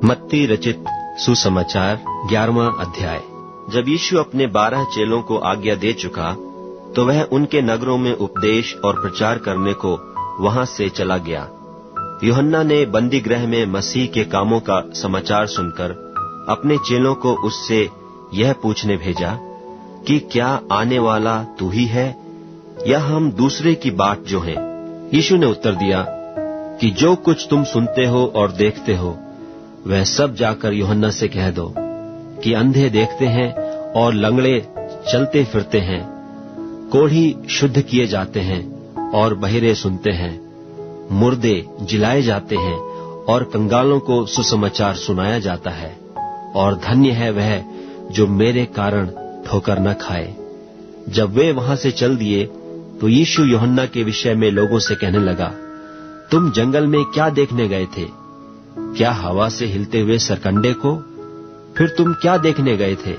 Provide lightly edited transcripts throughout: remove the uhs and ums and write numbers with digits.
मत्ती रचित सुसमाचार 11वां अध्याय। जब यीशु अपने 12 चेलों को आज्ञा दे चुका तो वह उनके नगरों में उपदेश और प्रचार करने को वहां से चला गया। यूहन्ना ने बंदी गृह में मसीह के कामों का समाचार सुनकर अपने चेलों को उससे यह पूछने भेजा कि क्या आने वाला तू ही है या हम दूसरे की बाट जो हैं? यीशु ने उत्तर दिया कि जो कुछ तुम सुनते हो और देखते हो वह सब जाकर यूहन्ना से कह दो कि अंधे देखते हैं और लंगड़े चलते फिरते हैं, कोढ़ी शुद्ध किए जाते हैं और बहिरे सुनते हैं, मुर्दे जिलाए जाते हैं और कंगालों को सुसमाचार सुनाया जाता है। और धन्य है वह जो मेरे कारण ठोकर न खाए। जब वे वहां से चल दिए तो यीशु यूहन्ना के विषय में लोगों से कहने लगा, तुम जंगल में क्या देखने गए थे? क्या हवा से हिलते हुए सरकंडे को? फिर तुम क्या देखने गए थे?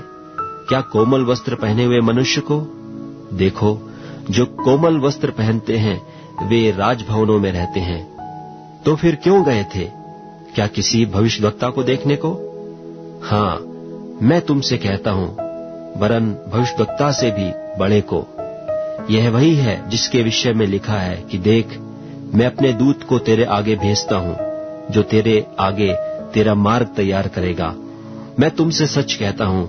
क्या कोमल वस्त्र पहने हुए मनुष्य को? देखो, जो कोमल वस्त्र पहनते हैं वे राजभवनों में रहते हैं। तो फिर क्यों गए थे? क्या किसी भविष्यद्वक्ता को देखने को? हाँ, मैं तुमसे कहता हूं, वरन भविष्यद्वक्ता से भी बड़े को। यह वही है जिसके विषय में लिखा है कि देख, मैं अपने दूत को तेरे आगे भेजता हूं, जो तेरे आगे तेरा मार्ग तैयार करेगा। मैं तुमसे सच कहता हूं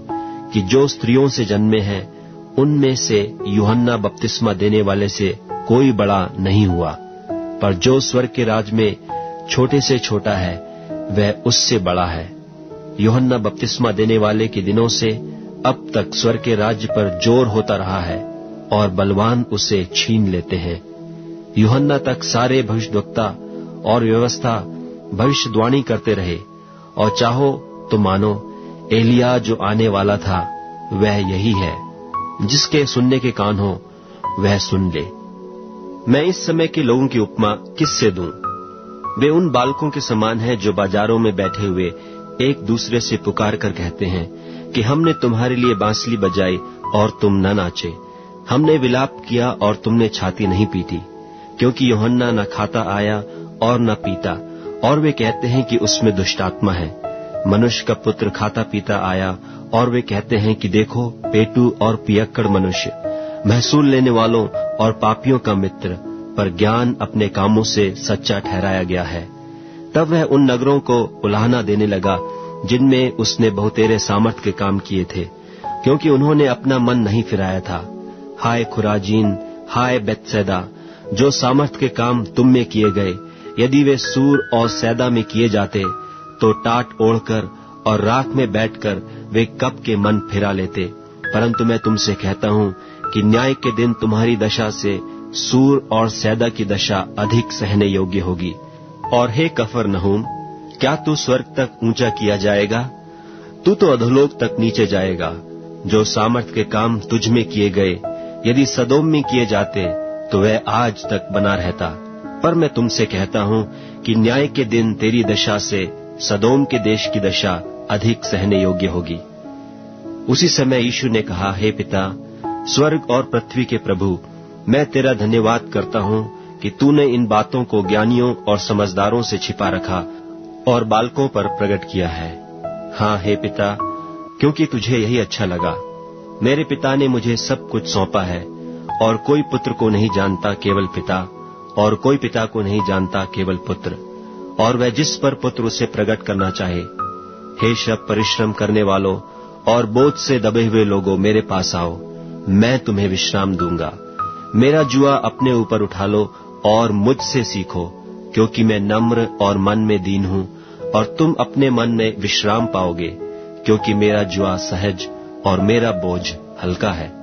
कि जो स्त्रियों से जन्मे हैं उनमें से यूहन्ना बपतिस्मा देने वाले से कोई बड़ा नहीं हुआ, पर जो स्वर्ग के राज में छोटे से छोटा है वह उससे बड़ा है। यूहन्ना बपतिस्मा देने वाले के दिनों से अब तक स्वर्ग के राज्य पर जोर होता रहा है और बलवान उसे छीन लेते हैं। यूहन्ना तक सारे भविष्यद्वक्ता और व्यवस्था भविष्यवाणी करते रहे, और चाहो तो मानो एलिया जो आने वाला था वह यही है। जिसके सुनने के कान हो वह सुन ले। मैं इस समय के लोगों की उपमा किससे दूं? वे उन बालकों के समान हैं जो बाजारों में बैठे हुए एक दूसरे से पुकार कर कहते हैं कि हमने तुम्हारे लिए बांसुरी बजाई और तुम न नाचे, हमने विलाप किया और तुमने छाती नहीं पीटी। क्योंकि यूहन्ना न खाता आया और न पीता, और वे कहते हैं कि उसमें दुष्टात्मा है। मनुष्य का पुत्र खाता पीता आया, और वे कहते हैं कि देखो पेटू और पियक्कड़ मनुष्य, महसूल लेने वालों और पापियों का मित्र, पर ज्ञान अपने कामों से सच्चा ठहराया गया है। तब वह उन नगरों को उलाहना देने लगा जिनमें उसने बहुतेरे सामर्थ के काम किए थे, क्योंकि उन्होंने अपना मन नहीं फिराया था। हाय खुराजीन, हाय बेतसैदा, जो सामर्थ के काम तुम में किए गए, यदि वे सूर और सैदा में किए जाते तो टाट ओढ़कर और राख में बैठकर वे कब के मन फिरा लेते। परंतु मैं तुमसे कहता हूं कि न्याय के दिन तुम्हारी दशा से सूर और सैदा की दशा अधिक सहने योग्य होगी। और हे कफरनहूम, क्या तू स्वर्ग तक ऊंचा किया जाएगा? तू तो अधोलोक तक नीचे जाएगा। जो सामर्थ के काम तुझ में किए गए यदि सदोम में किए जाते तो वह आज तक बना रहता। पर मैं तुमसे कहता हूं कि न्याय के दिन तेरी दशा से सदोम के देश की दशा अधिक सहने योग्य होगी। उसी समय यीशु ने कहा, हे पिता, स्वर्ग और पृथ्वी के प्रभु, मैं तेरा धन्यवाद करता हूं कि तूने इन बातों को ज्ञानियों और समझदारों से छिपा रखा और बालकों पर प्रकट किया है। हाँ हे पिता, क्योंकि तुझे यही अच्छा लगा। मेरे पिता ने मुझे सब कुछ सौंपा है, और कोई पुत्र को नहीं जानता केवल पिता, और कोई पिता को नहीं जानता केवल पुत्र, और वह जिस पर पुत्र उसे प्रकट करना चाहे। हे सब परिश्रम करने वालों और बोझ से दबे हुए लोगों, मेरे पास आओ, मैं तुम्हें विश्राम दूंगा। मेरा जुआ अपने ऊपर उठा लो और मुझसे सीखो, क्योंकि मैं नम्र और मन में दीन हूं, और तुम अपने मन में विश्राम पाओगे, क्योंकि मेरा जुआ सहज और मेरा बोझ हल्का है।